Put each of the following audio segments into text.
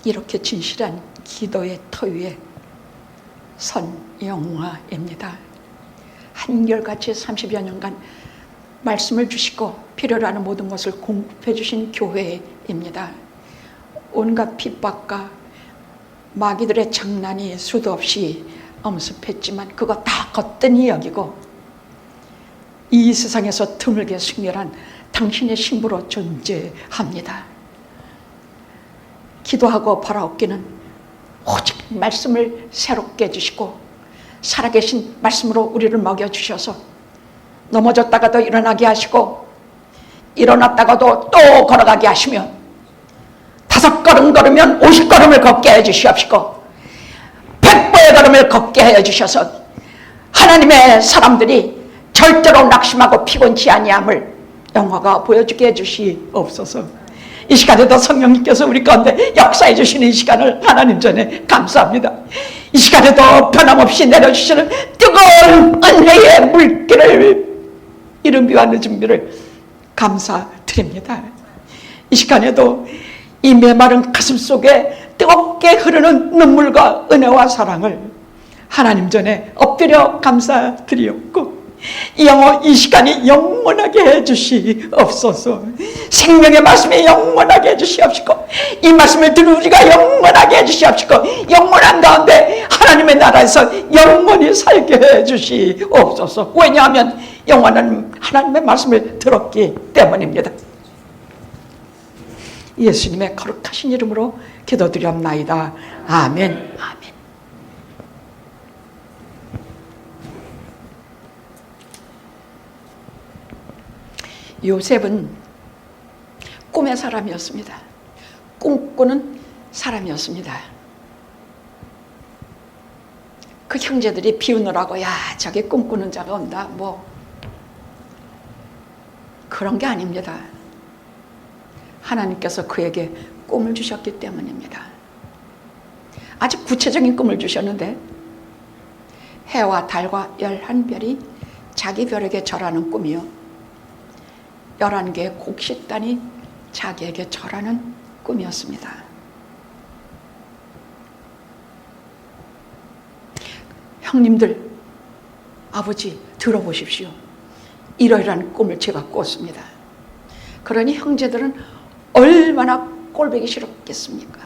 이렇게 진실한 기도의 터 위에 선 영화입니다. 한결같이 30여 년간 말씀을 주시고 필요로 하는 모든 것을 공급해 주신 교회입니다. 온갖 핍박과 마귀들의 장난이 수도 없이 엄습했지만 그거 다 걷더니 여기고 이 세상에서 드물게 승렬한 당신의 신부로 존재합니다. 기도하고 바라옵기는 오직 말씀을 새롭게 해주시고 살아계신 말씀으로 우리를 먹여주셔서 넘어졌다가도 일어나게 하시고 일어났다가도 또 걸어가게 하시며 5걸음 걸으면 50걸음을 걷게 해주시옵시고 100보의 걸음을 걷게 해주셔서 하나님의 사람들이 절대로 낙심하고 피곤치 아니함을 영화가 보여주게 해주시옵소서. 이 시간에도 성령님께서 우리 가운데 역사해 주시는 이 시간을 하나님 전에 감사합니다. 이 시간에도 변함없이 내려주시는 뜨거운 은혜의 물길을 이른비와 늦은비를 감사드립니다. 이 시간에도 이 메마른 가슴 속에 뜨겁게 흐르는 눈물과 은혜와 사랑을 하나님 전에 엎드려 감사드리옵고 이 시간이 영원하게 해주시옵소서. 생명의 말씀이 영원하게 해주시옵시고 이 말씀을 들은 우리가 영원하게 해주시옵시고 영원한 가운데 하나님의 나라에서 영원히 살게 해주시옵소서. 왜냐하면 영원한 하나님의 말씀을 들었기 때문입니다. 예수님의 거룩하신 이름으로 기도드렸나이다. 아멘. 아멘. 요셉은 꿈의 사람이었습니다. 꿈꾸는 사람이었습니다. 그 형제들이 비우느라고 야 저게 꿈꾸는 자가 온다 뭐 그런 게 아닙니다. 하나님께서 그에게 꿈을 주셨기 때문입니다. 아주 구체적인 꿈을 주셨는데 해와 달과 11별이 자기 별에게 절하는 꿈이요 11개의 곡식단이 자기에게 절하는 꿈이었습니다. 형님들, 아버지 들어보십시오. 이러이러한 꿈을 제가 꿨습니다. 그러니 형제들은 얼마나 꼴보기 싫었겠습니까?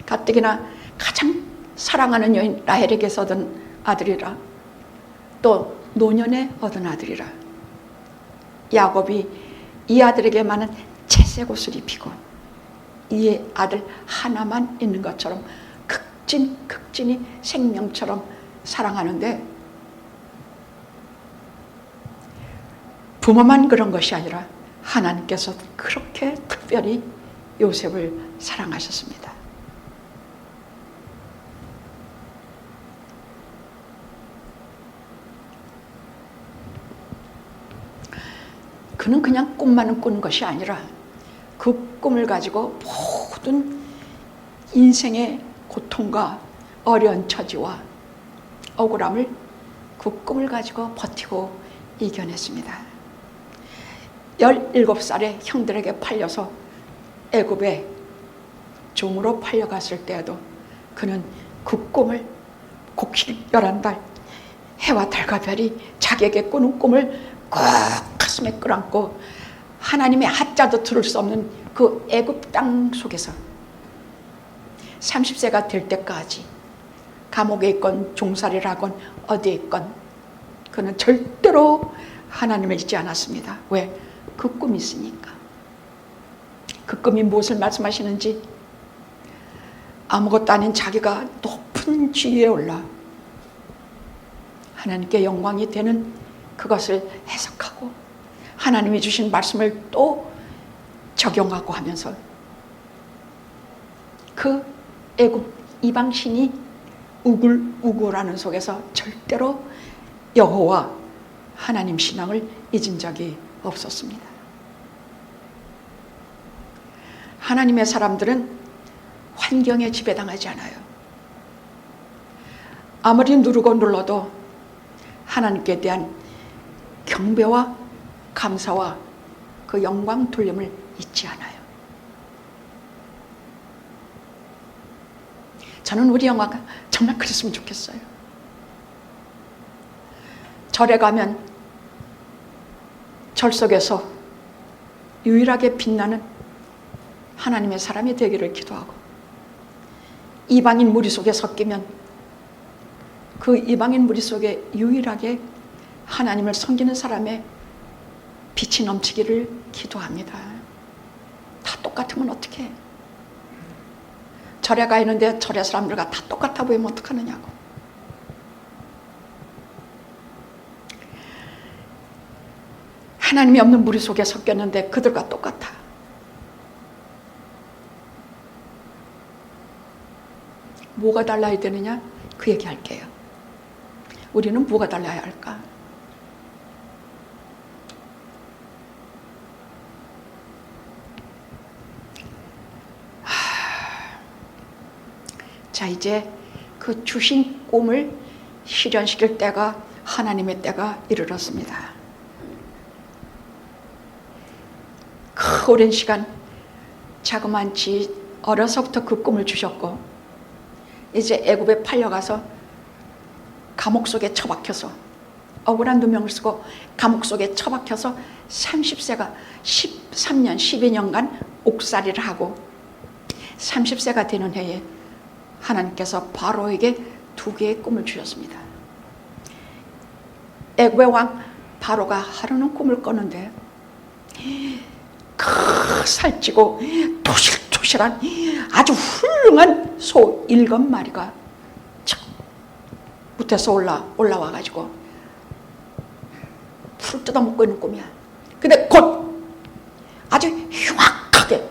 가뜩이나 가장 사랑하는 여인 라헬에게서 얻은 아들이라 또 노년에 얻은 아들이라 야곱이 이 아들에게 많은 채색 옷을 입히고 이 아들 하나만 있는 것처럼 극진히 생명처럼 사랑하는데 부모만 그런 것이 아니라 하나님께서 그렇게 특별히 요셉을 사랑하셨습니다. 그는 그냥 꿈만은 꾼 것이 아니라 그 꿈을 가지고 모든 인생의 고통과 어려운 처지와 억울함을 그 꿈을 가지고 버티고 이겨냈습니다. 17살에 형들에게 팔려서 애굽에 종으로 팔려갔을 때에도 그는 그 꿈을 곡식 11달 해와 달과 별이 자기에게 꾸는 꿈을 꼭 가슴에 끌어안고 하나님의 하자도 들을 수 없는 그 애굽 땅 속에서 30세가 될 때까지 감옥에 있건 종살이를 하건 어디에 있건 그는 절대로 하나님을 잊지 않았습니다. 왜? 그 꿈이 있으니까. 그 꿈이 무엇을 말씀하시는지 아무것도 아닌 자기가 높은 지위에 올라 하나님께 영광이 되는 그것을 해석하고 하나님이 주신 말씀을 또 적용하고 하면서 그 애굽 이방신이 우글우글하는 속에서 절대로 여호와 하나님 신앙을 잊은 적이 없었습니다. 하나님의 사람들은 환경에 지배당하지 않아요. 아무리 누르고 눌러도 하나님께 대한 경배와 감사와 그 영광 돌림을 잊지 않아요. 저는 우리 영화가 정말 그랬으면 좋겠어요. 절에 가면 절 속에서 유일하게 빛나는 하나님의 사람이 되기를 기도하고, 이방인 무리 속에 섞이면 그 이방인 무리 속에 유일하게 하나님을 섬기는 사람의 빛이 넘치기를 기도합니다. 다 똑같으면 어떡해? 절에 가 있는데 절의 사람들과 다 똑같아 보이면 어떡하느냐고. 하나님이 없는 무리 속에 섞였는데 그들과 똑같아. 뭐가 달라야 되느냐? 그 얘기 할게요. 우리는 뭐가 달라야 할까? 자, 이제 그 주신 꿈을 실현시킬 때가, 하나님의 때가 이르렀습니다. 그 오랜 시간 자그만치 어려서부터 그 꿈을 주셨고, 이제 애굽에 팔려가서 감옥 속에 처박혀서, 억울한 누명을 쓰고 감옥 속에 처박혀서 30세가 13년 12년간 옥살이를 하고 30세가 되는 해에 하나님께서 바로에게 2개의 꿈을 주셨습니다. 애굽의 왕 바로가 하루는 꿈을 꿨는데, 살찌고 토실토실한 아주 훌륭한 소 7마리가 밑에서 올라와가지고 풀을 뜯어먹고 있는 꿈이야. 근데 곧 아주 흉악하게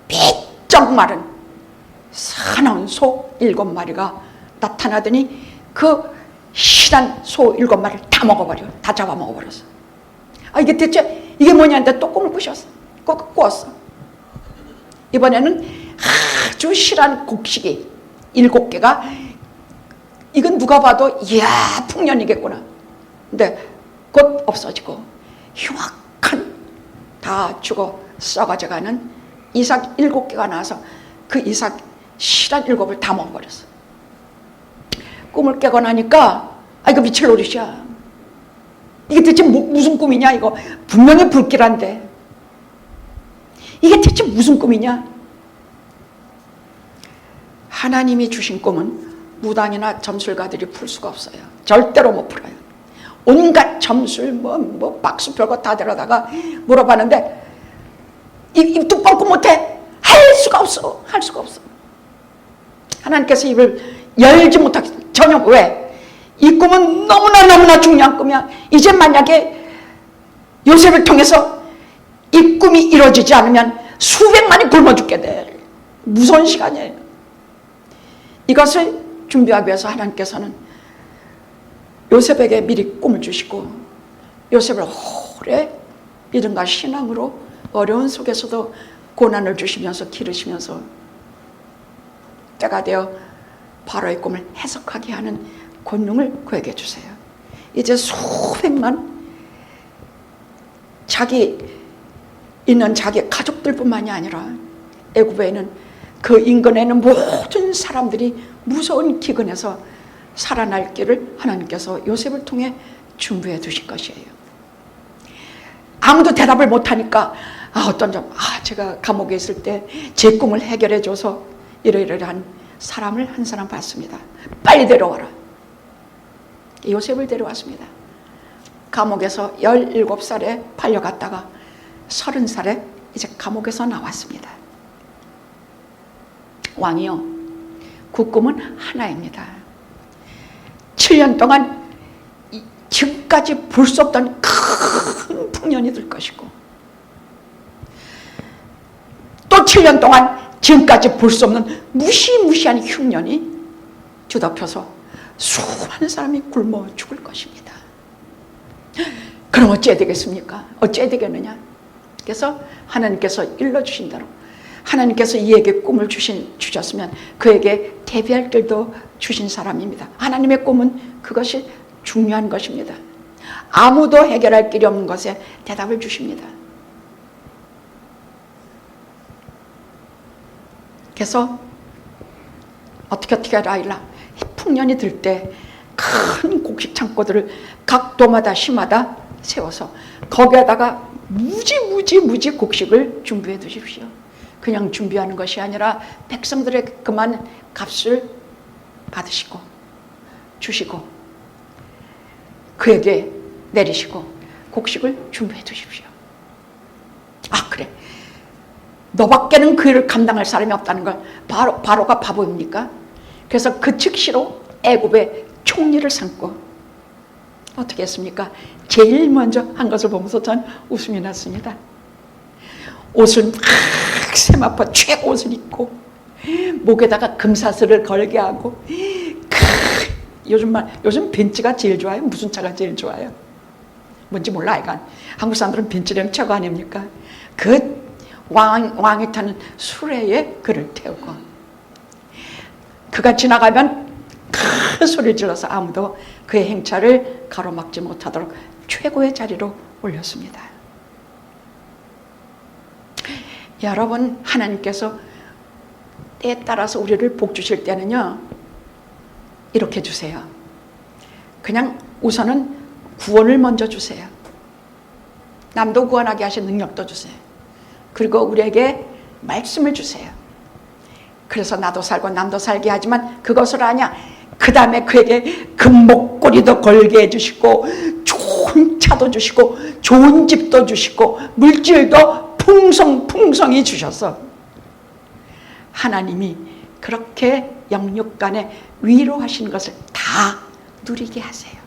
비쩍 마른 사나운 소 7마리가 나타나더니 그 실한 소 7마리를 다 먹어버려. 다 잡아먹어버렸어. 이게 대체 이게 뭐냐는데 또 꿈을 꾸었어. 이번에는 아주 실한 곡식이 7개가, 이건 누가 봐도 이야 풍년이겠구나. 근데 곧 없어지고 흉악한, 다 죽어 썩어져가는 이삭 7개가 나와서 그 이삭 실한 7을 다 먹어버렸어. 꿈을 깨고 나니까 이거 미칠 노릇이야. 이게 대체 무슨 꿈이냐? 이거 분명히 불길한데 이게 대체 무슨 꿈이냐? 하나님이 주신 꿈은 무당이나 점술가들이 풀 수가 없어요. 절대로 못 풀어요. 온갖 점술 뭐 박수 별거 다 데려다가 물어봤는데 입도 뻥끗 못해. 할 수가 없어. 하나님께서 입을 열지 못하겠어. 전혀. 왜? 이 꿈은 너무나 중요한 꿈이야. 이제 만약에 요셉을 통해서 이 꿈이 이루어지지 않으면 수백만이 굶어 죽게 돼. 무서운 시간이에요. 이것을 준비하기 위해서 하나님께서는 요셉에게 미리 꿈을 주시고, 요셉을 오래 믿음과 신앙으로 어려운 속에서도 고난을 주시면서 기르시면서 때가 되어 바로의 꿈을 해석하게 하는 권능을 그에게 주세요. 이제 수백만 자기 가족들뿐만이 아니라 애굽에는 그 인근에는 모든 사람들이 무서운 기근에서 살아날 길을 하나님께서 요셉을 통해 준비해 두신 것이에요. 아무도 대답을 못하니까 제가 감옥에 있을 때 제 꿈을 해결해 줘서 이러이러한 사람을 한 사람 봤습니다. 빨리 데려와라. 요셉을 데려왔습니다. 감옥에서 17살에 팔려갔다가 30살에 이제 감옥에서 나왔습니다. 왕이요, 그 꿈은 하나입니다. 7년 동안 지금까지 볼 수 없던 큰 풍년이 들 것이고, 또 7년 동안 지금까지 볼 수 없는 무시무시한 흉년이 뒤덮여서 수많은 사람이 굶어 죽을 것입니다. 그럼 어찌해야 되겠습니까? 어찌해야 되겠느냐? 그래서 하나님께서 일러주신 대로, 하나님께서 이에게 꿈을 주셨으면 그에게 대비할 길도 주신 사람입니다. 하나님의 꿈은 그것이 중요한 것입니다. 아무도 해결할 길이 없는 것에 대답을 주십니다. 그래서 어떻게 라일라 풍년이 들 때 큰 곡식 창고들을 각 도마다 시마다 세워서 거기에다가 무지 곡식을 준비해 두십시오. 그냥 준비하는 것이 아니라 백성들의 그만 값을 받으시고 주시고 그에게 내리시고 곡식을 준비해 두십시오. 아 그래, 너밖에는 그 일을 감당할 사람이 없다는 걸 바로가 바보입니까? 그래서 그 즉시로 애굽의 총리를 삼고 어떻게 했습니까? 제일 먼저 한 것을 보면서 전 웃음이 났습니다. 옷을 막 세마포 최고 옷을 입고 목에다가 금사슬을 걸게 하고 요즘 벤츠가 제일 좋아요? 무슨 차가 제일 좋아요? 뭔지 몰라. 이건 한국 사람들은 벤츠랑 최고 아닙니까? 그 왕이 타는 수레에 그를 태우고 그가 지나가면 큰 소리 질러서 아무도 그의 행차를 가로막지 못하도록 최고의 자리로 올렸습니다. 여러분, 하나님께서 때에 따라서 우리를 복 주실 때는요 이렇게 주세요. 그냥 우선은 구원을 먼저 주세요. 남도 구원하게 하신 능력도 주세요. 그리고 우리에게 말씀을 주세요. 그래서 나도 살고 남도 살게 하지만 그것을 아냐, 그 다음에 그에게 금목걸이도 걸게 해주시고 좋은 차도 주시고 좋은 집도 주시고 물질도 풍성히 주셔서 하나님이 그렇게 영육간에 위로하신 것을 다 누리게 하세요.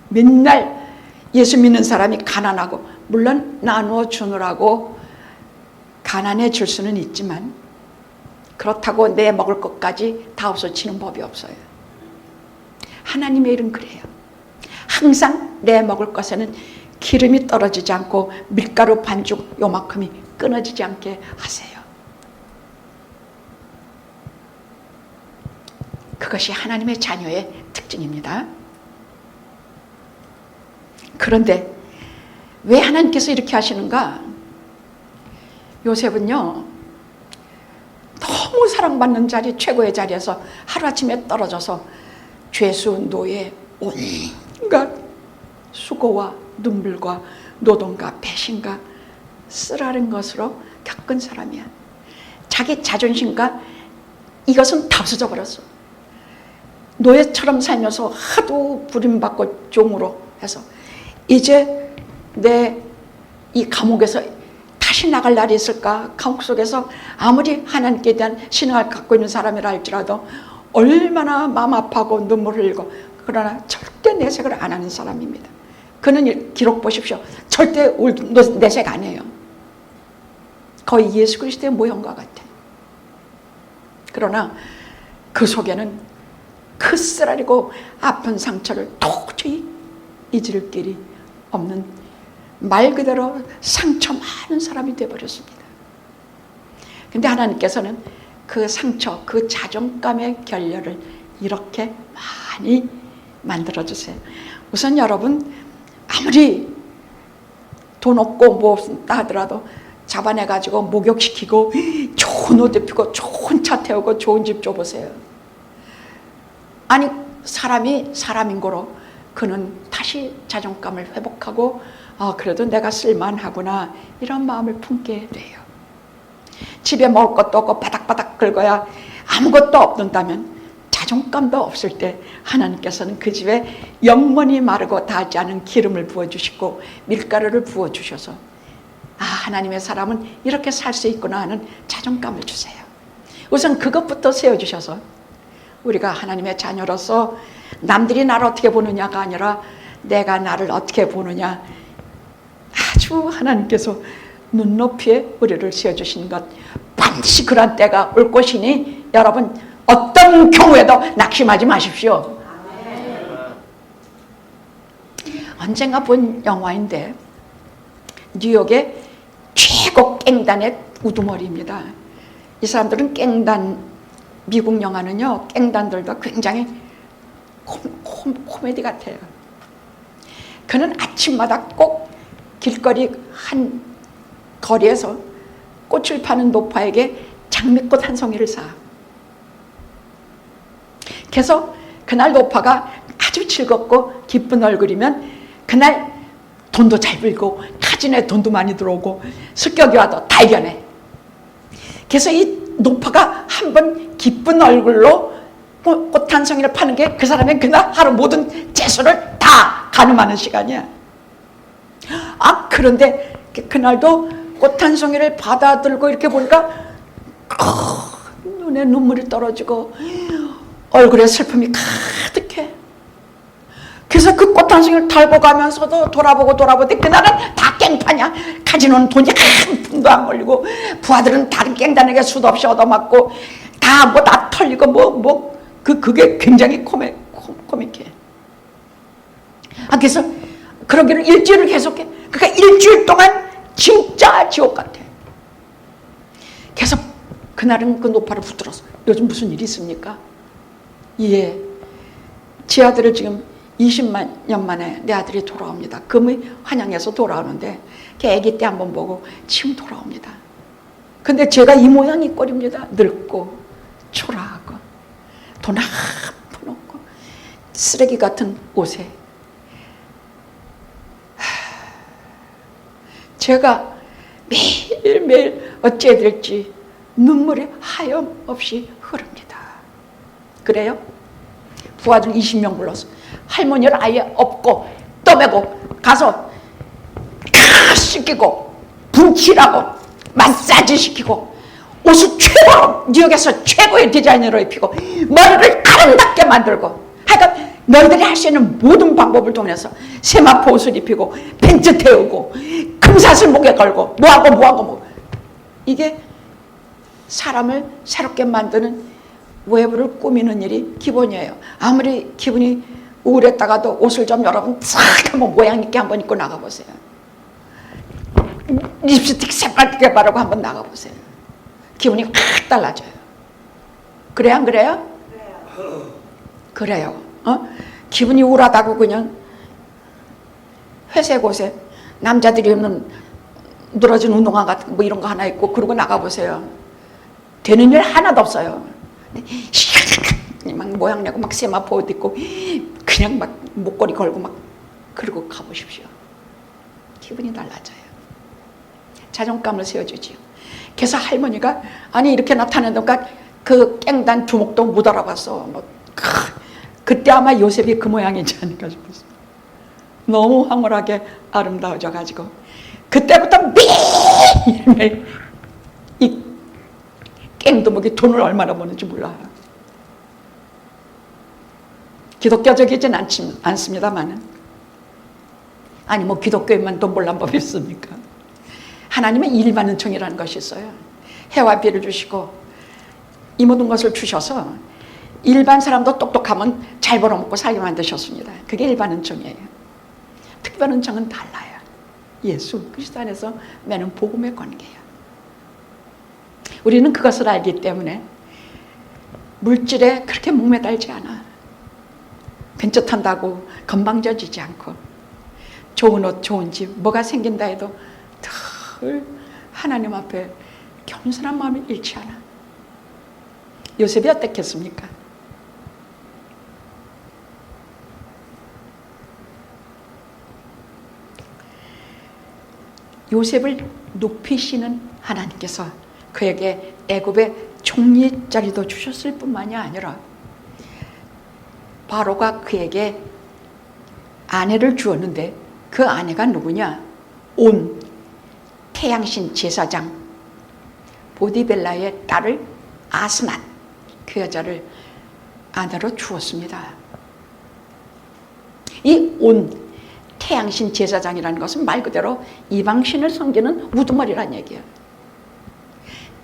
맨날 예수 믿는 사람이 가난하고, 물론 나누어 주느라고 가난해 줄 수는 있지만 그렇다고 내 먹을 것까지 다 없어지는 법이 없어요. 하나님의 일은 그래요. 항상 내 먹을 것에는 기름이 떨어지지 않고 밀가루 반죽 요만큼이 끊어지지 않게 하세요. 그것이 하나님의 자녀의 특징입니다. 그런데 왜 하나님께서 이렇게 하시는가? 요셉은요 너무 사랑받는 자리, 최고의 자리에서 하루아침에 떨어져서 죄수, 노예, 온갖 수고와 눈물과 노동과 배신과 쓰라린 것으로 겪은 사람이야. 자기 자존심과 이것은 다 없어져 버렸어. 노예처럼 살면서 하도 부림받고 종으로 해서 이제 내 이 감옥에서 다시 나갈 날이 있을까? 감옥 속에서 아무리 하나님께 대한 신앙을 갖고 있는 사람이라 할지라도 얼마나 마음 아파하고 눈물 흘리고, 그러나 절대 내색을 안 하는 사람입니다. 그는 기록 보십시오. 절대 내색 안 해요. 거의 예수 그리스도의 모형과 같아요. 그러나 그 속에는 그 쓰라리고 아픈 상처를 도저히 잊을 길이 없는, 말 그대로 상처 많은 사람이 되어버렸습니다. 근데 하나님께서는 그 상처, 그 자존감의 결렬을 이렇게 많이 만들어주세요. 우선 여러분, 아무리 돈 없고 뭐 없다 하더라도 잡아내가지고 목욕시키고 좋은 옷 입히고 좋은 차 태우고 좋은 집 줘보세요. 아니, 사람이 사람인 거로 그는 다시 자존감을 회복하고 그래도 내가 쓸만하구나, 이런 마음을 품게 돼요. 집에 먹을 것도 없고 바닥바닥 긁어야 아무것도 없는다면, 자존감도 없을 때 하나님께서는 그 집에 영원히 마르고 닿지 않은 기름을 부어주시고 밀가루를 부어주셔서 하나님의 사람은 이렇게 살 수 있구나 하는 자존감을 주세요. 우선 그것부터 세워주셔서 우리가 하나님의 자녀로서 남들이 나를 어떻게 보느냐가 아니라 내가 나를 어떻게 보느냐, 아주 하나님께서 눈높이에 우리를 세워주신 것, 반드시 그런 때가 올 것이니 여러분 어떤 경우에도 낙심하지 마십시오. 언젠가 본 영화인데 뉴욕의 최고 깽단의 우두머리입니다. 이 사람들은 깽단, 미국 영화는요 깽단들도 굉장히 코미디 같아요. 그는 아침마다 꼭 길거리 한 거리에서 꽃을 파는 노파에게 장미꽃 한 송이를 사. 그래서 그날 노파가 아주 즐겁고 기쁜 얼굴이면 그날 돈도 잘 벌고 카지노에 돈도 많이 들어오고 습격이 와도 다 이겨내. 그래서 이 노파가 한번 기쁜 얼굴로 꽃 한 송이를 파는 게 그 사람의 그날 하루 모든 재수를 다 가늠하는 시간이야. 그런데 그날도 꽃 한 송이를 받아들고 이렇게 보니까 눈에 눈물이 떨어지고 얼굴에 슬픔이 가득해. 그래서 그 꽃 한 송이를 달고 가면서도 돌아보고 그날은 다 깽판이야. 카지노는 돈이 한 푼도 안 걸리고 부하들은 다른 깽단에게 수도 없이 얻어맞고 다 털리고 그게 굉장히 코믹해. 그래서 그러기를 일주일을 계속해. 그러니까 일주일 동안 진짜 지옥 같아. 그래서 그날은 그 노파를 붙들었어. 요즘 무슨 일이 있습니까? 예, 제 아들을 지금 20만 년 만에 내 아들이 돌아옵니다. 금이 환영해서 돌아오는데 걔 아기 때 한번 보고 지금 돌아옵니다. 근데 제가 이 모양 이 꼴입니다. 늙고 초라하고 돈 한 푼 없고 쓰레기 같은 옷에 제가 매일매일 어찌해야 될지 눈물이 하염없이 흐릅니다. 그래요? 부하들 20명 불러서 할머니를 아예 업고 떠매고 가서 씻기고 분칠하고 마사지 시키고 옷을 최고로 뉴욕에서 최고의 디자이너로 입히고 머리를 아름답게 만들고 하여간 너희들이 할 수 있는 모든 방법을 통해서 세마포 옷을 입히고 벤츠 태우고 금사슬 목에 걸고 뭐하고 이게 사람을 새롭게 만드는 외부를 꾸미는 일이 기본이에요. 아무리 기분이 우울했다가도 옷을 좀 여러분 싹 한번 모양 있게 한번 입고 나가보세요. 립스틱 새빨게 바르고 한번 나가보세요. 기분이 확 달라져요. 그래요 안 그래요? 그래요. 기분이 우울하다고 그냥 회색 옷에 남자들이 입는 늘어진 운동화 같은 거 이런 거 하나 입고 그러고 나가보세요. 되는 일 하나도 없어요. 막 모양 내고 막 세마포 옷 입고 그냥 막 목걸이 걸고 막 그러고 가보십시오. 기분이 달라져요. 자존감을 세워주지요. 그래서 할머니가 아니 이렇게 나타나니까 그 깽단 두목도 못 알아봤어. 그때 아마 요셉이 그 모양이지 않을까 싶었어요. 너무 황홀하게 아름다워져가지고 그때부터 매일매일 이 깽두목이 돈을 얼마나 버는지 몰라요. 기독교적이진 않습니다만은 아니 뭐 기독교에만 돈 벌란 법이 있습니까? 하나님의 일반 은총이라는 것이 있어요. 해와 비를 주시고 이 모든 것을 주셔서 일반 사람도 똑똑하면 잘 벌어먹고 살게 만드셨습니다. 그게 일반 은총이에요. 특별 은총은 달라요. 예수 그리스도 안에서 매는 복음의 관계예요. 우리는 그것을 알기 때문에 물질에 그렇게 목매달지 않아. 벤츠 탄다고 건방져지지 않고 좋은 옷 좋은 집 뭐가 생긴다 해도 늘 하나님 앞에 겸손한 마음이 잃지 않아. 요셉이 어땠겠습니까? 요셉을 높이시는 하나님께서 그에게 애굽의 총리 자리도 주셨을 뿐만이 아니라 바로가 그에게 아내를 주었는데 그 아내가 누구냐? 온 태양신 제사장 보디벨라의 딸을 아스낫 그 여자를 아내로 주었습니다. 이 온 태양신 제사장이라는 것은 말 그대로 이방신을 섬기는 우두머리란 얘기예요.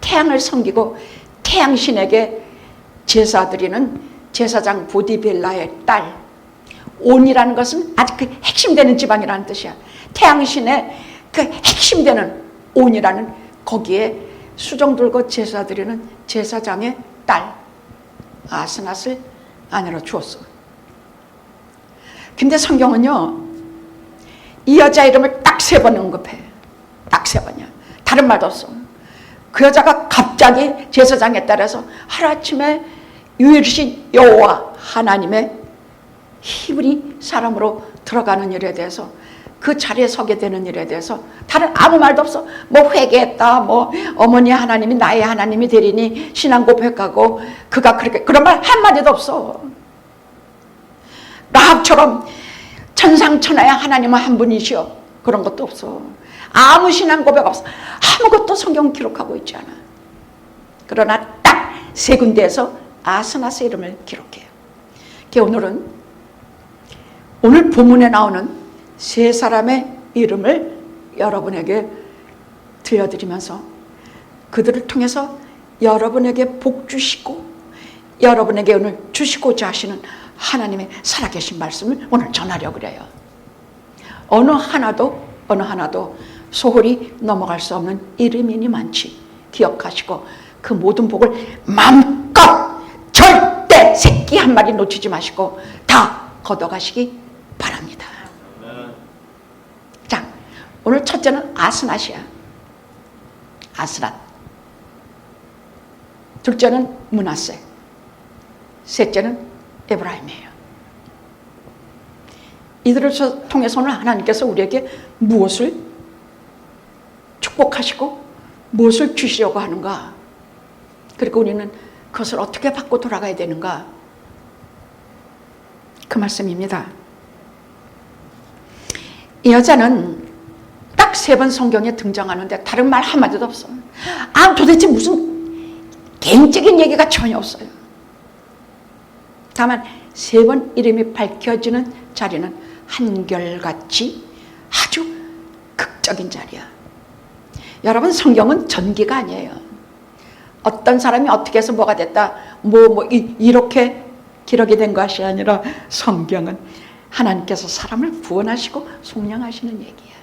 태양을 섬기고 태양신에게 제사 드리는 제사장 보디벨라의 딸 온이라는 것은 아주 그 핵심되는 지방이라는 뜻이야. 태양신의 그 핵심되는 온이라는 거기에 수정 들고 제사 드리는 제사장의 딸 아스낫을 아내로 주었어. 근데 성경은요 이 여자 이름을 딱 세 번 언급해. 딱 세 번이야. 다른 말도 없어. 그 여자가 갑자기 제사장에 따라서 하루아침에 유일신 여호와 하나님의 힘이 사람으로 들어가는 일에 대해서, 그 자리에 서게 되는 일에 대해서 다른 아무 말도 없어. 뭐 회개했다, 뭐 어머니 하나님이 나의 하나님이 되리니 신앙 고백하고, 그가 그렇게, 그런 말 한마디도 없어. 라합처럼 천상천하의 하나님은 한 분이시여, 그런 것도 없어. 아무 신앙 고백 없어. 아무것도 성경 기록하고 있지 않아. 그러나 딱 세 군데에서 아스낫의 이름을 기록해요. 오늘 본문에 나오는 세 사람의 이름을 여러분에게 들려드리면서, 그들을 통해서 여러분에게 복 주시고 여러분에게 오늘 주시고자 하시는 하나님의 살아계신 말씀을 오늘 전하려고 그래요. 어느 하나도 소홀히 넘어갈 수 없는 이름이니 많지 기억하시고, 그 모든 복을 마음껏 절대 새끼 한 마리 놓치지 마시고 다 걷어가시기 바랍니다. 자, 오늘 첫째는 아스낫이야. 아스낫. 둘째는 므낫세. 셋째는 에브라임이에요. 이들을 통해서 오늘 하나님께서 우리에게 무엇을 축복하시고 무엇을 주시려고 하는가, 그리고 우리는 그것을 어떻게 받고 돌아가야 되는가, 그 말씀입니다. 이 여자는 딱 세 번 성경에 등장하는데 다른 말 한마디도 없어. 도대체 무슨 개인적인 얘기가 전혀 없어요. 다만 세 번 이름이 밝혀지는 자리는 한결같이 아주 극적인 자리야. 여러분, 성경은 전기가 아니에요. 어떤 사람이 어떻게 해서 뭐가 됐다, 이렇게 기록이 된 것이 아니라, 성경은 하나님께서 사람을 구원하시고 속량하시는 얘기야.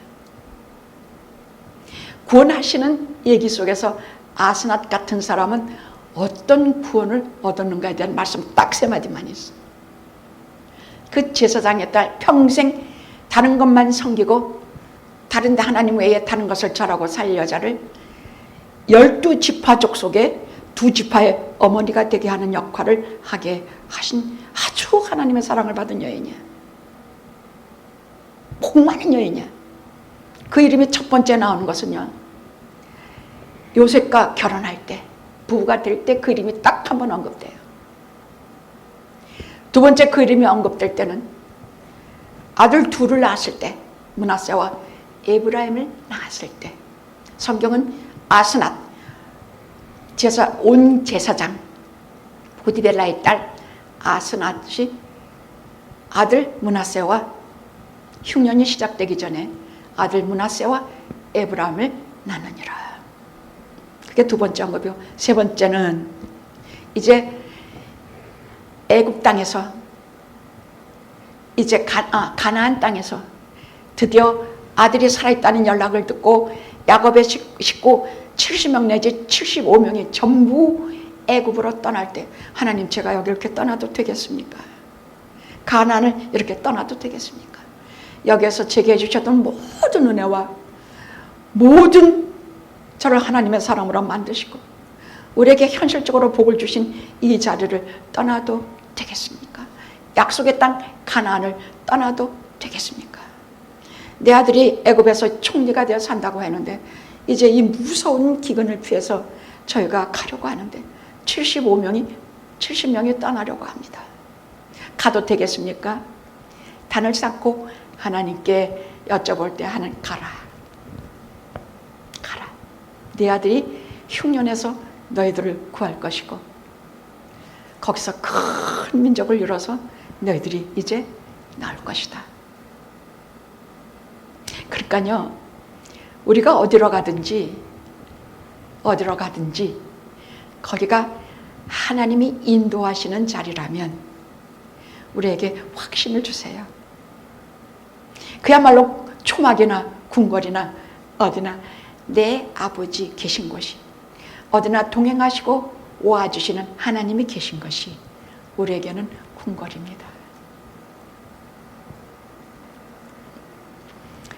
구원하시는 얘기 속에서 아스낫 같은 사람은 어떤 구원을 얻었는가에 대한 말씀 딱 세 마디만 있어. 그 제사장의 딸, 평생 다른 것만 섬기고 다른 데 하나님 외에 다른 것을 절하고 살 여자를 12지파 족속의 2지파의 어머니가 되게 하는 역할을 하게 하신 아주 하나님의 사랑을 받은 여인이야. 복 많은 여인이야. 그 이름이 첫 번째 나오는 것은요, 요셉과 결혼할 때, 부부가 될 때 그 이름이 딱 한 번 언급돼요. 두 번째 그 이름이 언급될 때는 아들 둘을 낳았을 때, 므낫세와 에브라임을 낳았을 때, 성경은 아스낫, 온 제사장 보디벨라의 딸 아스낫이 아들 므낫세와 흉년이 시작되기 전에 아들 므낫세와 에브라임을 낳느니라. 그게 두 번째 언급이고, 세 번째는 이제 애굽 땅에서, 이제 가나안 땅에서 드디어 아들이 살아있다는 연락을 듣고 야곱의 식구 70명 내지 75명이 전부 애굽으로 떠날 때, 하나님, 제가 여기 이렇게 떠나도 되겠습니까? 가나안을 이렇게 떠나도 되겠습니까? 여기에서 제게 해주셨던 모든 은혜와 모든 저를 하나님의 사람으로 만드시고 우리에게 현실적으로 복을 주신 이 자리를 떠나도 되겠습니까? 약속의 땅 가나안을 떠나도 되겠습니까? 내 아들이 애굽에서 총리가 되어 산다고 했는데 이제 이 무서운 기근을 피해서 저희가 가려고 하는데 70명이 떠나려고 합니다. 가도 되겠습니까? 단을 쌓고 하나님께 여쭤볼 때, 하나님, 가라. 내 아들이 흉년에서 너희들을 구할 것이고 거기서 큰 민족을 이뤄서 너희들이 이제 나올 것이다. 그러니까요, 우리가 어디로 가든지 거기가 하나님이 인도하시는 자리라면 우리에게 확신을 주세요. 그야말로 초막이나 궁궐이나 어디나 내 아버지 계신 곳이, 어디나 동행하시고 와주시는 하나님이 계신 것이 우리에게는 궁궐입니다.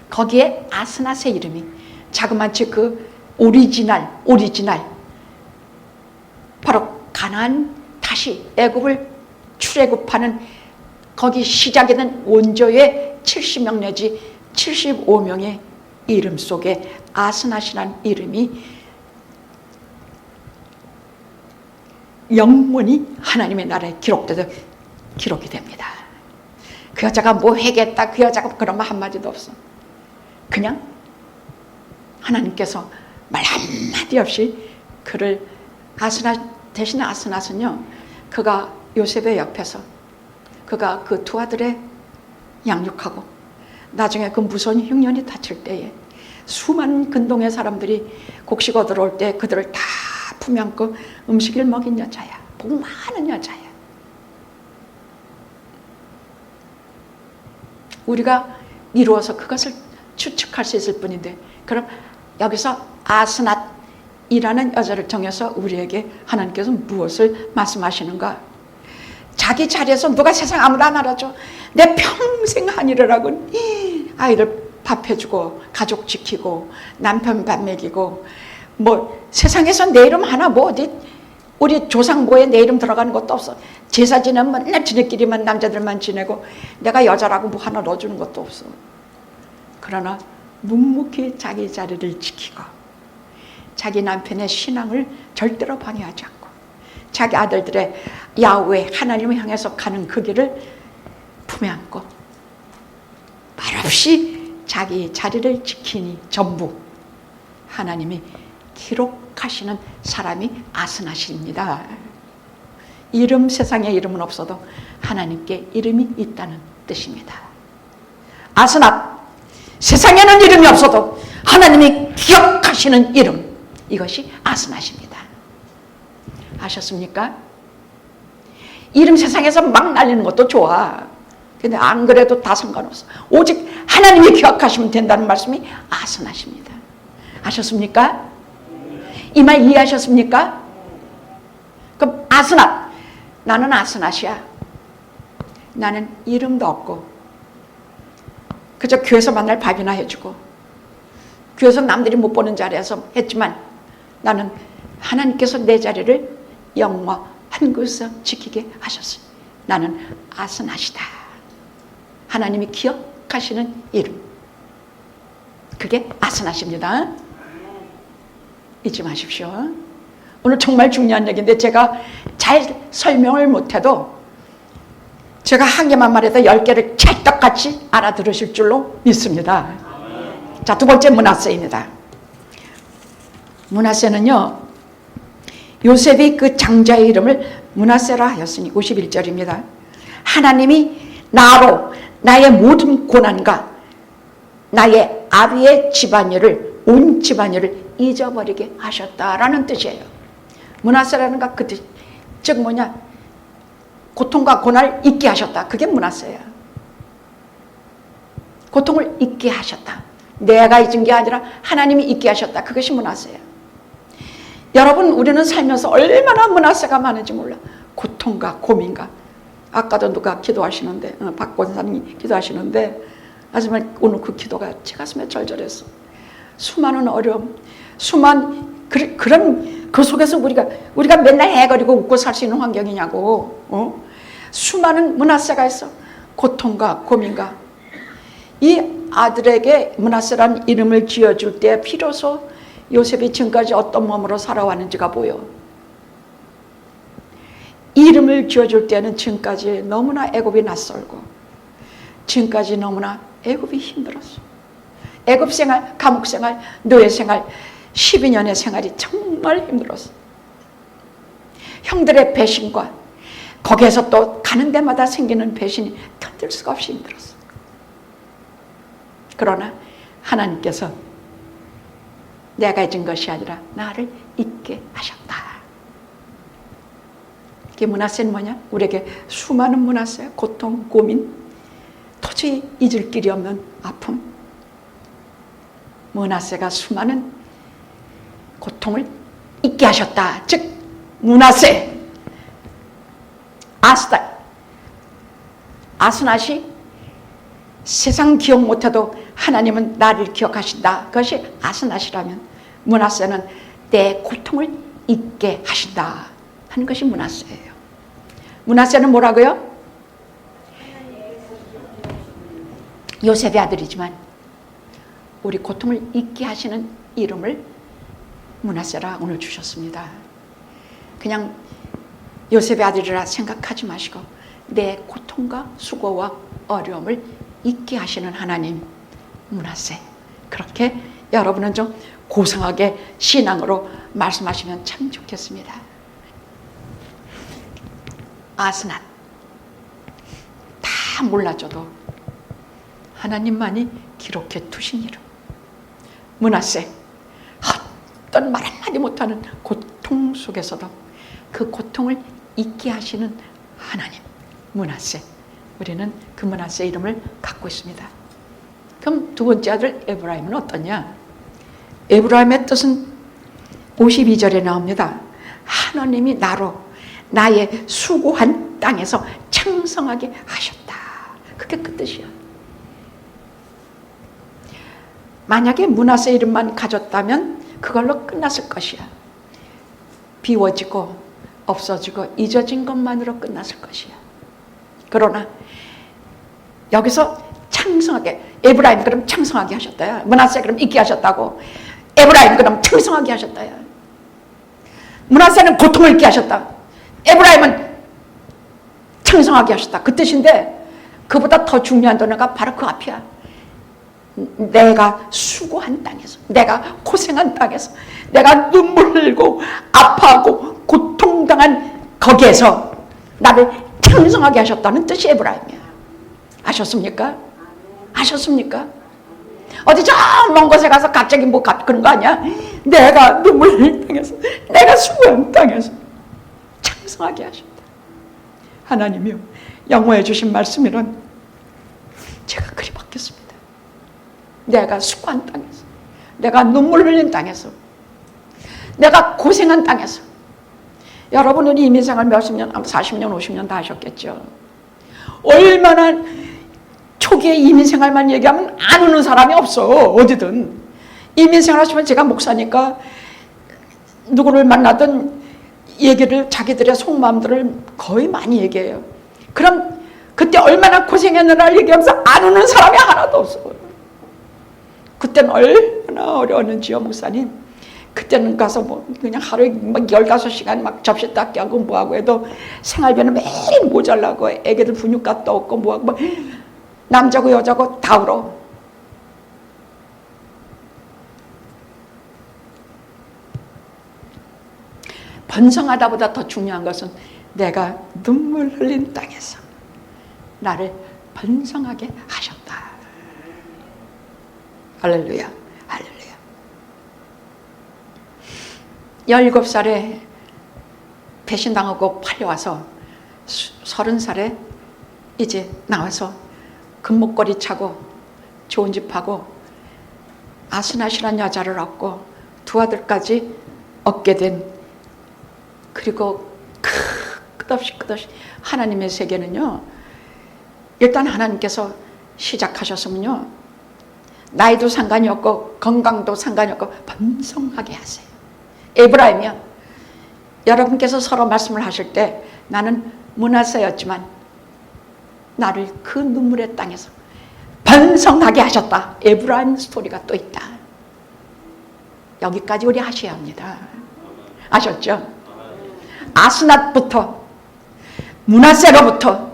거기에 아스낫의 이름이 자그마치 그 오리지널 바로 가나안 다시 애굽을 출애굽하는 거기 시작이 된 원조의 70명 내지 75명의 이름 속에 아스낫이라는 이름이 영원히 하나님의 나라에 기록이 됩니다. 그 여자가 뭐 해겠다, 그 여자가 그런 말 한마디도 없어. 그냥 하나님께서 말 한마디 없이 그를 대신에 아스낫은요, 그가 요셉의 옆에서 그가 그 두 아들의 양육하고 나중에 그 무서운 흉년이 닥칠 때에 수많은 근동의 사람들이 곡식 얻으러 올 때 그들을 다 품에 안고 음식을 먹인 여자야. 복 많은 여자야. 우리가 이루어서 그것을 추측할 수 있을 뿐인데, 그럼 여기서 아스낫이라는 여자를 정해서 우리에게 하나님께서 무엇을 말씀하시는가? 자기 자리에서 누가 세상 아무도 안 알아줘. 내 평생 한 일을 하고 아이들 밥 해주고 가족 지키고 남편 밥 먹이고 뭐 세상에서 내 이름 하나 뭐 어디 우리 조상모에 내 이름 들어가는 것도 없어. 제사 지내면 맨날 지네끼리만 남자들만 지내고 내가 여자라고 뭐 하나 넣어주는 것도 없어. 그러나 묵묵히 자기 자리를 지키고 자기 남편의 신앙을 절대로 방해하지 않고 자기 아들들의 야훼 하나님을 향해서 가는 그 길을 품에 안고 말없이 자기 자리를 지키니 전부 하나님이 기록하시는 사람이 아스낫입니다. 세상에 이름은 없어도 하나님께 이름이 있다는 뜻입니다. 아스낫, 세상에는 이름이 없어도 하나님이 기억하시는 이름, 이것이 아스낫입니다. 아셨습니까? 이름 세상에서 막 날리는 것도 좋아. 근데 안 그래도 다 상관없어. 오직 하나님이 기억하시면 된다는 말씀이 아스낫입니다. 아셨습니까? 이 말 이해하셨습니까? 그럼 아스낫, 나는 아스낫이야. 나는 이름도 없고 그저 교회에서 만날 밥이나 해주고 교회에서 남들이 못 보는 자리에서 했지만 나는 하나님께서 내 자리를 영원한 곳에서 지키게 하셨으니 나는 아스낫이다. 하나님이 기억하시는 이름, 그게 아스낫입니다. 잊지 마십시오. 오늘 정말 중요한 얘기인데 제가 잘 설명을 못해도 제가 한 개만 말해도 10개를 찰떡같이 알아들으실 줄로 믿습니다. 자, 두 번째 므낫세입니다. 므낫세는요, 요셉이 그 장자의 이름을 므낫세라 하였으니 51절입니다. 하나님이 나로 나의 모든 고난과 나의 아비의 집안일을 온 집안일을 잊어버리게 하셨다라는 뜻이에요. 므낫세라는 것 그 뜻, 즉 뭐냐, 고통과 고난을 잊게 하셨다. 그게 므낫세야. 고통을 잊게 하셨다. 내가 잊은 게 아니라 하나님이 잊게 하셨다. 그것이 므낫세야. 여러분, 우리는 살면서 얼마나 므낫세가 많은지 몰라. 고통과 고민과, 아까도 누가 기도하시는데, 박 권사님이 기도하시는데 하지만 오늘 그 기도가 제 가슴에 절절했어. 수많은 어려움, 그런 그 속에서 우리가 맨날 해거리고 웃고 살 수 있는 환경이냐고. 수많은 므낫세가 있어. 고통과 고민과. 이 아들에게 므낫세라는 이름을 지어줄 때 비로소 요셉이 지금까지 어떤 몸으로 살아왔는지가 보여. 이름을 지어줄 때는 지금까지 너무나 애굽이 낯설고 지금까지 너무나 애굽이 힘들었어. 애굽 생활, 감옥 생활, 노예 생활 12년의 생활이 정말 힘들었어. 형들의 배신과 거기에서 또 가는 데마다 생기는 배신이 견딜 수가 없이 힘들었어. 그러나 하나님께서 내가 잊은 것이 아니라 나를 잊게 하셨다. 이게 므낫세는 뭐냐? 우리에게 수많은 므낫세, 고통, 고민, 도저히 잊을 길이 없는 아픔. 므낫세가 수많은 고통을 잊게 하셨다. 즉 므낫세, 아스낫이 세상 기억 못해도 하나님은 나를 기억하신다. 그것이 아스낫이라면 므낫세는 내 고통을 잊게 하신다 하는 것이 므낫세예요. 므낫세는 뭐라고요? 요셉의 아들이지만 우리 고통을 잊게 하시는 이름을 므낫세라 오늘 주셨습니다. 그냥 요셉의 아들이라 생각하지 마시고 내 고통과 수고와 어려움을 잊게 하시는 하나님 므낫세, 그렇게 여러분은 좀 고상하게 신앙으로 말씀하시면 참 좋겠습니다. 아스낫 다 몰라줘도 하나님만이 기록해 두신 이름 므낫세, 어떤 말 한마디 못하는 고통 속에서도 그 고통을 잊게 하시는 하나님 므낫세, 우리는 그 므낫세 이름을 갖고 있습니다. 그럼 두 번째 아들 에브라임은 어떠냐? 에브라임의 뜻은 52절에 나옵니다. 하나님이 나로 나의 수고한 땅에서 창성하게 하셨다. 그게 그 뜻이야. 만약에 므낫세 이름만 가졌다면 그걸로 끝났을 것이야. 비워지고 없어지고 잊어진 것만으로 끝났을 것이야. 그러나 여기서 창성하게, 에브라임 그럼 창성하게 하셨다야. 므낫세 그럼 잊게 하셨다고. 에브라임 그럼 창성하게 하셨다야. 므낫세는 고통을 잊게 하셨다. 에브라임은 창성하게 하셨다. 그 뜻인데 그보다 더 중요한 단어가 바로 그 앞이야. 내가 수고한 땅에서, 내가 고생한 땅에서, 내가 눈물 흘리고 아파하고 고통당한 거기에서 나를 창성하게 하셨다는 뜻이 에브라임이야. 아셨습니까? 아셨습니까? 어디 저 먼 곳에 가서 갑자기 뭐 그런 거 아니야? 내가 눈물 흘린 땅에서, 내가 수고한 땅에서 창성하게 하셨다. 하나님이요, 영어해 주신 말씀이란 제가 그리 받겠습니다. 내가 수고한 땅에서, 내가 눈물 흘린 땅에서, 내가 고생한 땅에서. 여러분은 이민생활 몇십 년, 40년, 50년 다 하셨겠죠. 얼마나 초기에 이민생활만 얘기하면 안 오는 사람이 없어. 어디든 이민생활 하시면, 제가 목사니까 누구를 만나든 얘기를, 자기들의 속마음들을 거의 많이 얘기해요. 그럼 그때 얼마나 고생했느냐를 얘기하면서 안 오는 사람이 하나도 없어. 그때는 얼마나 어려웠는지요, 목사님. 그때는 가서 뭐 그냥 하루에 막 15시간 막 접시 닦기 하고 뭐하고 해도 생활비는 매일 모자라고, 애기들 분유값도 없고 뭐하고, 뭐 남자고 여자고 다 울어. 번성하다보다 더 중요한 것은 내가 눈물 흘린 땅에서 나를 번성하게 하셨다. 할렐루야, 할렐루야. 17살에 배신당하고 팔려와서 30살에 이제 나와서 금목걸이 차고 좋은 집하고 아스낫이라는 여자를 얻고 두 아들까지 얻게 된, 그리고 끝없이 하나님의 세계는요, 일단 하나님께서 시작하셨으면요, 나이도 상관이 없고 건강도 상관이 없고 번성하게 하세요. 에브라임이요, 여러분께서 서로 말씀을 하실 때 나는 므낫세였지만 나를 그 눈물의 땅에서 번성하게 하셨다. 에브라임 스토리가 또 있다. 여기까지 우리 하셔야 합니다. 아셨죠? 아스낫부터 므낫세로부터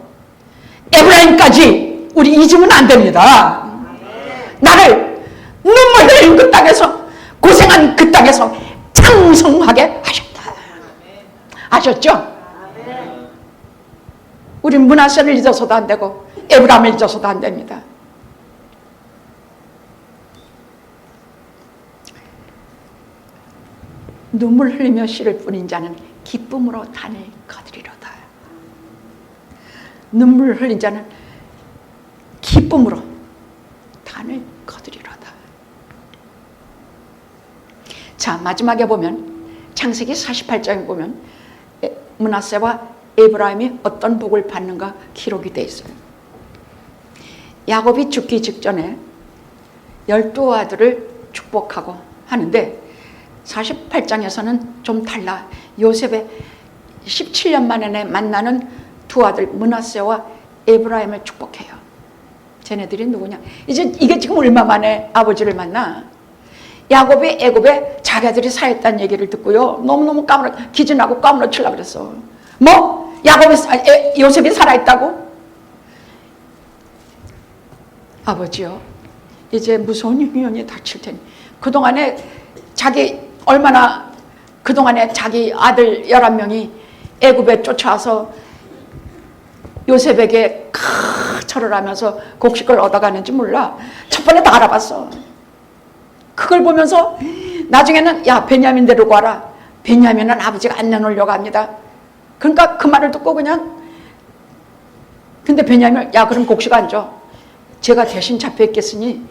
에브라임까지 우리 잊으면 안 됩니다. 나를 눈물 흘린 그 땅에서, 고생한 그 땅에서 창성하게 하셨다. 아셨죠? 우리 므낫세를 잊어서도 안 되고 에브라임을 잊어서도 안 됩니다. 눈물 흘리며 씨를 뿌린 자는 기쁨으로 단을 거두리로다. 눈물 흘린 자는 기쁨으로 단을 거두리로다. 자, 마지막에 보면 창세기 48장에 보면 므낫세와 에브라임이 어떤 복을 받는가 기록이 되어 있어요. 야곱이 죽기 직전에 12 아들을 축복하고 하는데 48장에서는 좀 달라. 요셉의 17년 만에 만나는 두 아들 므낫세와 에브라임을 축복해요. 쟤네들이 누구냐? 이게 지금 얼마 만에 아버지를 만나? 야곱이 애굽에 자기들이 살았다는 얘기를 듣고요. 너무너무 기진하고 까무러치려고 그랬어. 뭐? 요셉이 살아있다고? 아버지요, 이제 무서운 흉년이 닥칠 테니 그동안에 자기 아들 11명이 애굽에 쫓아와서 요셉에게 절을 하면서 곡식을 얻어가는지 몰라. 첫 번에 다 알아봤어. 그걸 보면서 나중에는 야, 베냐민 데리고 와라. 베냐민은 아버지가 안 내놓으려고 합니다. 그러니까 그 말을 듣고 그냥, 근데 베냐민, 야, 그럼 곡식 안 줘. 제가 대신 잡혀 있겠으니.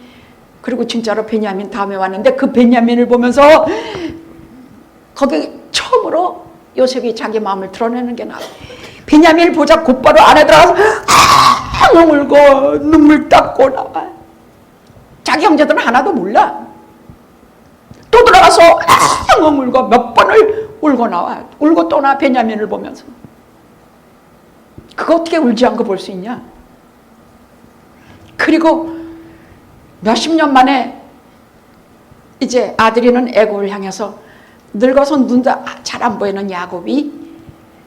그리고 진짜로 베냐민 다음에 왔는데 그 베냐민을 보면서 거기 처음으로 요셉이 자기 마음을 드러내는 게 나아. 베냐민을 보자 곧바로 안에 들어가서 울고 눈물 닦고 나와. 자기 형제들은 하나도 몰라. 또 들어가서 울고 몇 번을 울고 나와. 울고 또 나와. 베냐민을 보면서. 그거 어떻게 울지 않고 볼 수 있냐? 그리고 몇십 년 만에 이제 아들이는 애굽을 향해서 늙어서 눈도 잘 안 보이는 야곱이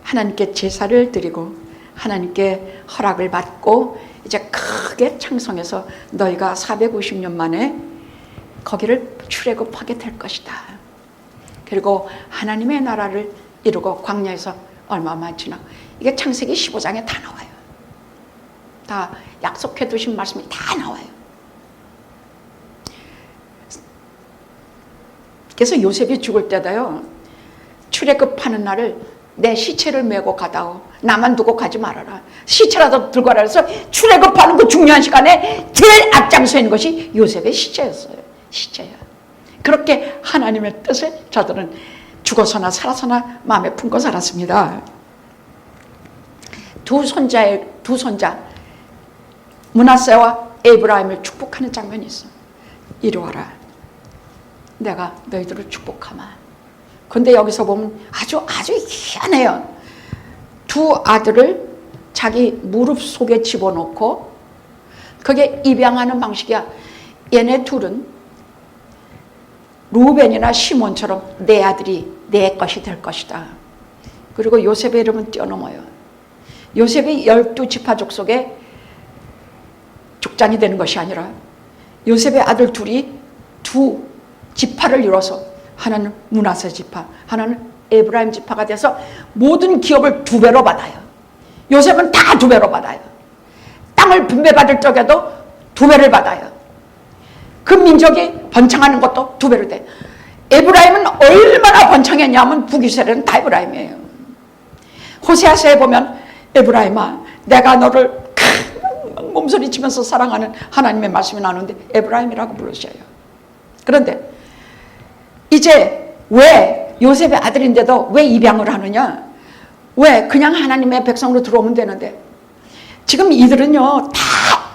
하나님께 제사를 드리고 하나님께 허락을 받고 이제 크게 창성해서 너희가 450년 만에 거기를 출애굽하게 될 것이다. 그리고 하나님의 나라를 이루고 광야에서 얼마만 지나 이게 창세기 15장에 다 나와요. 다 약속해 두신 말씀이 다 나와요. 그래서 요셉이 죽을 때도요, 출애굽하는 날을 내 시체를 메고 가다오. 나만 두고 가지 말아라. 시체라도 들고 가라 해서 출애굽하는 그 중요한 시간에 제일 앞장서 있는 것이 요셉의 시체였어요. 시체야. 그렇게 하나님의 뜻을 저들은 죽어서나 살아서나 마음에 품고 살았습니다. 두 손자 므낫세와 에브라임을 축복하는 장면이 있어. 이리 와라. 내가 너희들을 축복하마. 근데 여기서 보면 아주 희한해요. 두 아들을 자기 무릎 속에 집어넣고 그게 입양하는 방식이야. 얘네 둘은 루벤이나 시몬처럼 내 아들이 내 것이 될 것이다. 그리고 요셉의 이름은 뛰어넘어요. 요셉이 12지파족 속에 족장이 되는 것이 아니라 요셉의 아들 둘이 두 지파를 이뤄서 하나는 므낫세 지파, 하나는 에브라임 지파가 돼서 모든 기업을 2배로 받아요. 요셉은 다 2배로 받아요. 땅을 분배받을 적에도 2배를 받아요. 그 민족이 번창하는 것도 2배로 돼. 에브라임은 얼마나 번창했냐면 북이스라엘은 다 에브라임이에요. 호세아서에 보면 에브라임아, 내가 너를 몸소리 치면서 사랑하는 하나님의 말씀이 나오는데 에브라임이라고 부르셔요. 그런데 이제 왜 요셉의 아들인데도 왜 입양을 하느냐? 왜 그냥 하나님의 백성으로 들어오면 되는데 지금 이들은요 다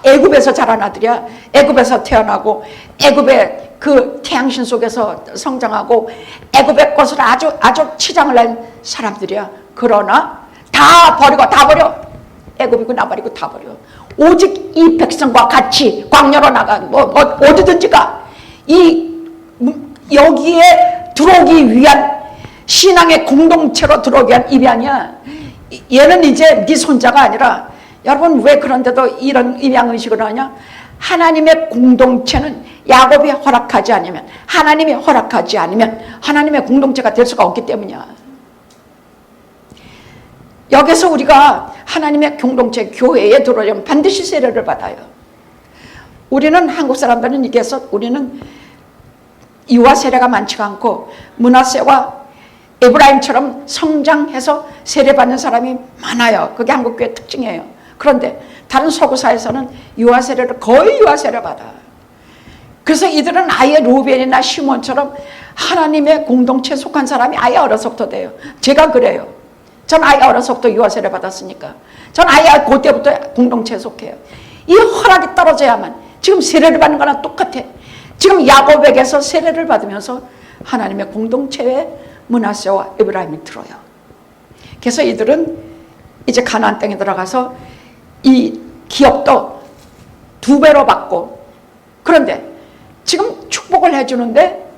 애굽에서 자란 아들이야. 애굽에서 태어나고 애굽의 그 태양신 속에서 성장하고 애굽의 것을 아주 치장을 낸 사람들이야. 그러나 다 버려. 애굽이고 나발이고 다 버려. 오직 이 백성과 같이 광야로 나가 어디든지 가. 여기에 들어오기 위한 신앙의 공동체로 들어오기 위한 입양이야. 얘는 이제 네 손자가 아니라, 여러분 왜 그런데도 이런 입양의식을 하냐? 하나님의 공동체는 야곱이 허락하지 않으면, 하나님이 허락하지 않으면 하나님의 공동체가 될 수가 없기 때문이야. 여기서 우리가 하나님의 공동체 교회에 들어오려면 반드시 세례를 받아요. 우리는 한국 사람들은 이게서 우리는 유아 세례가 많지가 않고 므낫세와 에브라임처럼 성장해서 세례받는 사람이 많아요. 그게 한국교회 특징이에요. 그런데 다른 서구사에서는 유아 세례를 거의 유아 세례 받아. 그래서 이들은 아예 루벤이나 시몬처럼 하나님의 공동체에 속한 사람이 아예 어려서부터 돼요. 제가 그래요. 전 아예 어려서부터 유아 세례 받았으니까. 전 아예 그때부터 공동체에 속해요. 이 허락이 떨어져야만. 지금 세례를 받는 거랑 똑같아. 지금 야곱에게서 세례를 받으면서 하나님의 공동체에 므낫세와 에브라임이 들어요. 그래서 이들은 이제 가나안 땅에 들어가서 이 기업도 2배로 받고, 그런데 지금 축복을 해주는데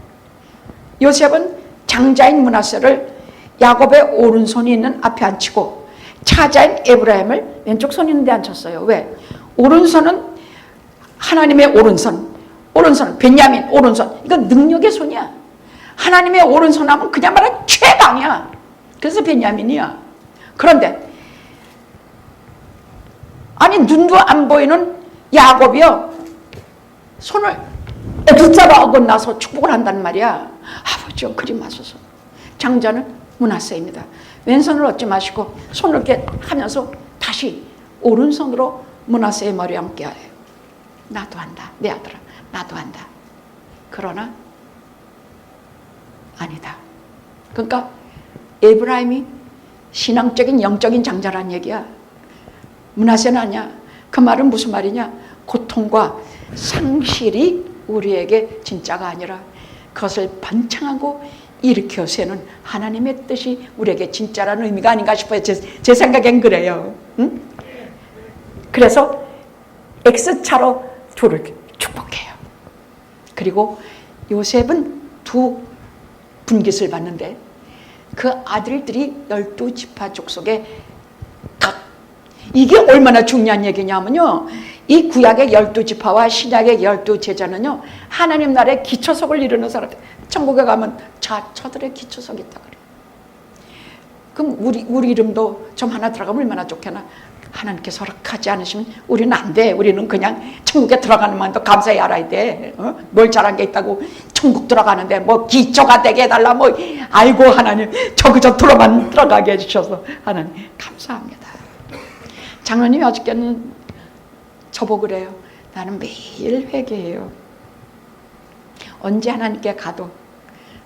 요셉은 장자인 므낫세를 야곱의 오른손이 있는 앞에 앉히고 차자인 에브라임을 왼쪽 손이 있는 데 앉혔어요. 왜? 오른손은 하나님의 오른손은 베냐민 오른손. 이건 능력의 손이야. 하나님의 오른손 하면 그냥 말하면 최강이야. 그래서 베냐민이야. 그런데 아니 눈도 안 보이는 야곱이요, 손을 붙잡아 어긋나서 축복을 한단 말이야. 아버지여 그림하소서. 장자는 므낫세입니다. 왼손을 얻지 마시고 손을 이렇게 하면서 다시 오른손으로 므낫세의 머리에 함께 하래요. 나도 한다. 내 아들아 나도 한다. 그러나 아니다. 그러니까 에브라임이 신앙적인 영적인 장자란 얘기야. 므낫세는 아니야. 그 말은 무슨 말이냐? 고통과 상실이 우리에게 진짜가 아니라 그것을 반창하고 일으켜 세우는 하나님의 뜻이 우리에게 진짜라는 의미가 아닌가 싶어요. 제 생각엔 그래요. 응? 그래서 X차로 둘을 축복해요. 그리고 요셉은 2 분깃을 받는데 그 아들들이 12지파 족속에 이게 얼마나 중요한 얘기냐면요, 이 구약의 12지파와 신약의 12제자는요 하나님 나라의 기초석을 이루는 사람들. 천국에 가면 저들의 기초석이 있다 그래요. 그럼 우리 이름도 좀 하나 들어가면 얼마나 좋겠나. 하나님께서 허락하지 않으시면 우리는 안 돼. 우리는 그냥 천국에 들어가는 만도 감사히 알아야 돼. 뭘 잘한 게 있다고 천국 들어가는데 뭐 기초가 되게 해달라 뭐. 아이고 하나님 저그저 들어만 들어가게 해주셔서 하나님 감사합니다. 장로님이 어저께는 저보고 그래요. 나는 매일 회개해요. 언제 하나님께 가도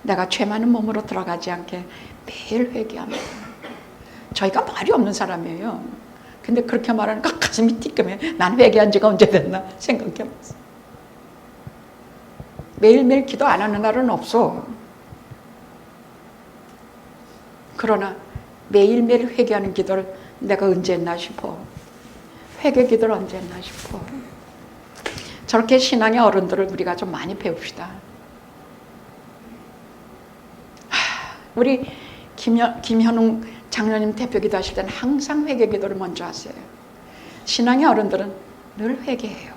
내가 죄 많은 몸으로 들어가지 않게 매일 회개합니다. 저희가 말이 없는 사람이에요. 근데 그렇게 말하니까 가슴이 띠끔해. 난 회개한 지가 언제 됐나 생각해봤어. 매일매일 기도 안 하는 날은 없어. 그러나 매일매일 회개하는 기도를 내가 언제 했나 싶어. 회개 기도를 언제 했나 싶어. 저렇게 신앙의 어른들을 우리가 좀 많이 배웁시다. 우리 김현웅 장로님 대표 기도하실 때는 항상 회개 기도를 먼저 하세요. 신앙의 어른들은 늘 회개해요.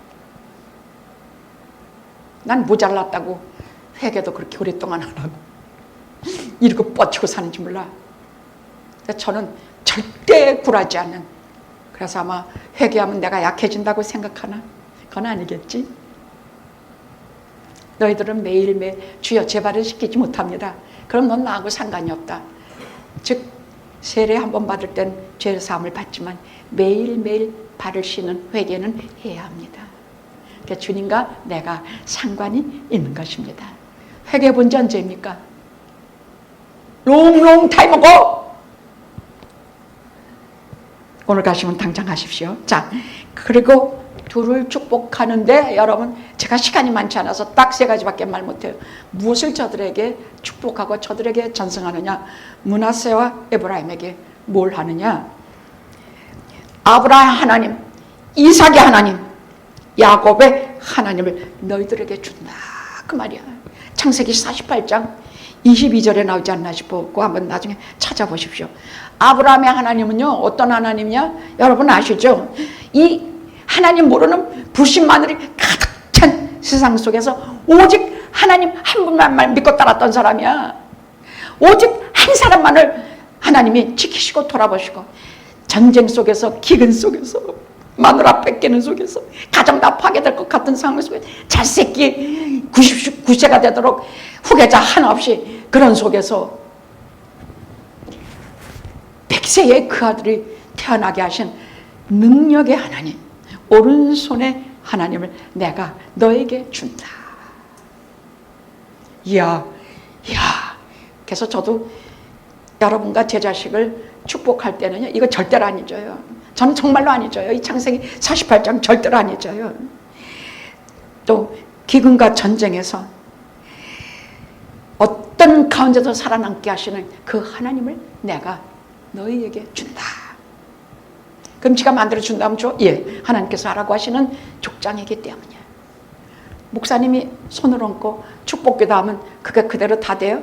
난 모자랐다고 회개도 그렇게 오랫동안 안 하고 이러고 뻗치고 사는지 몰라. 저는 절대 굴하지 않는, 그래서 아마 회개하면 내가 약해진다고 생각하나? 그건 아니겠지. 너희들은 매일매일 주여 제발을 시키지 못합니다. 그럼 넌 나하고 상관이 없다. 즉 세례 한 번 받을 땐 죄 사함을 받지만 매일매일 발을 씻는 회개는 해야 합니다. 그러니까 주님과 내가 상관이 있는 것입니다. 회개 본 지 언제입니까? 롱롱 타임 어고. 오늘 가시면 당장 하십시오. 자, 그리고 둘을 축복하는데 여러분 제가 시간이 많지 않아서 딱 3가지밖에 말 못해요. 무엇을 저들에게 축복하고 저들에게 전승하느냐? 므낫세와 에브라임에게 뭘 하느냐? 아브라함 하나님, 이삭의 하나님, 야곱의 하나님을 너희들에게 준다 그 말이야. 창세기 48장 22절에 나오지 않나 싶어. 그거 한번 나중에 찾아보십시오. 아브라함의 하나님은요 어떤 하나님이냐? 여러분 아시죠? 이 하나님 모르는 불신마늘이 가득 찬 세상 속에서 오직 하나님 한 분만만 믿고 따랐던 사람이야. 오직 한 사람만을 하나님이 지키시고 돌아보시고, 전쟁 속에서 기근 속에서 마누라 뺏기는 속에서 가정 다 파괴될 것 같은 상황 속에 잘새끼 99세가 되도록 후계자 하나 없이 그런 속에서 100세의 그 아들이 태어나게 하신 능력의 하나님, 오른손의 하나님을 내가 너에게 준다. 이야. 그래서 저도 여러분과 제 자식을 축복할 때는요, 이거 절대로 안 잊어요. 저는 정말로 안 잊어요. 이 창세기 48장 절대로 안 잊어요. 또 기근과 전쟁에서 어떤 가운데서 살아남게 하시는 그 하나님을 내가 너희에게 준다. 그럼 지가 만들어 준다면 줘? 예, 하나님께서 하라고 하시는 족장이기 때문이야. 목사님이 손을 얹고 축복기도 하면 그게 그대로 다 돼요?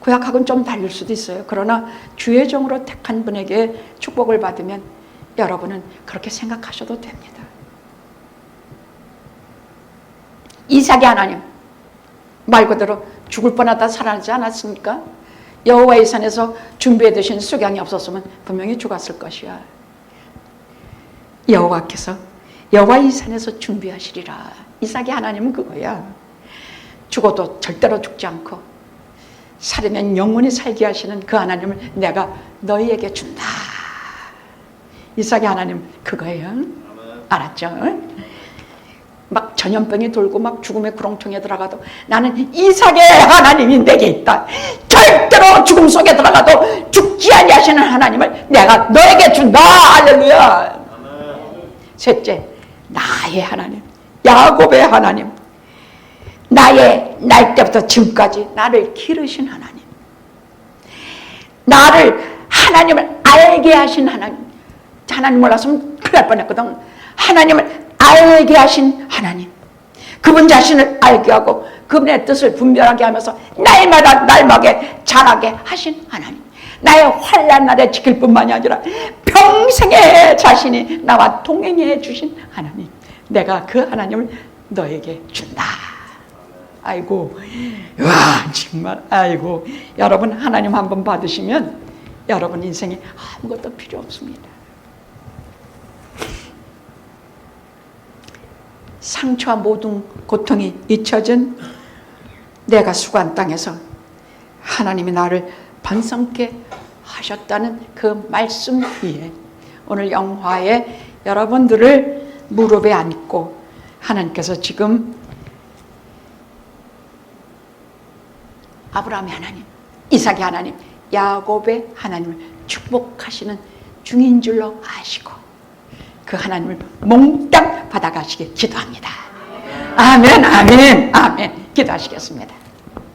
구약하고는 좀 다를 수도 있어요. 그러나 주의 종으로 택한 분에게 축복을 받으면 여러분은 그렇게 생각하셔도 됩니다. 이삭의 하나님, 말 그대로 죽을 뻔하다 살아나지 않았습니까? 여호와의 산에서 준비해 두신 수경이 없었으면 분명히 죽었을 것이야. 여호와께서 여호와의 산에서 준비하시리라. 이삭의 하나님은 그거야. 죽어도 절대로 죽지 않고 살으면 영원히 살게 하시는 그 하나님을 내가 너희에게 준다. 이삭의 하나님 그거예요. 알았죠? 막 전염병이 돌고 막 죽음의 구렁텅이에 들어가도 나는 이삭의 하나님이 내게 있다. 절대로 죽음 속에 들어가도 죽지 아니하시는 하나님을 내가 너에게 준다. 할렐루야. 셋째, 나의 하나님, 야곱의 하나님, 나의 날 때부터 지금까지 나를 기르신 하나님, 나를 하나님을 알게 하신 하나님. 하나님 몰랐으면 큰일 날 뻔했거든. 하나님을 알게 하신 하나님, 그분 자신을 알게 하고 그분의 뜻을 분별하게 하면서 날마다 날마게 자라게 하신 하나님, 나의 환난 날에 지킬 뿐만이 아니라 평생의 자신이 나와 동행해 주신 하나님, 내가 그 하나님을 너에게 준다. 아이고, 와 정말 아이고, 여러분 하나님 한번 받으시면 여러분 인생에 아무것도 필요 없습니다. 상처와 모든 고통이 잊혀진 내가 수고한 땅에서 하나님이 나를 번성케 하셨다는 그 말씀 위에 오늘 영화에 여러분들을 무릎에 안고 하나님께서 지금 아브라함의 하나님, 이삭의 하나님, 야곱의 하나님을 축복하시는 중인 줄로 아시고 그 하나님을 몽땅 받아가시길 기도합니다. 아멘, 아멘, 아멘. 기도하시겠습니다.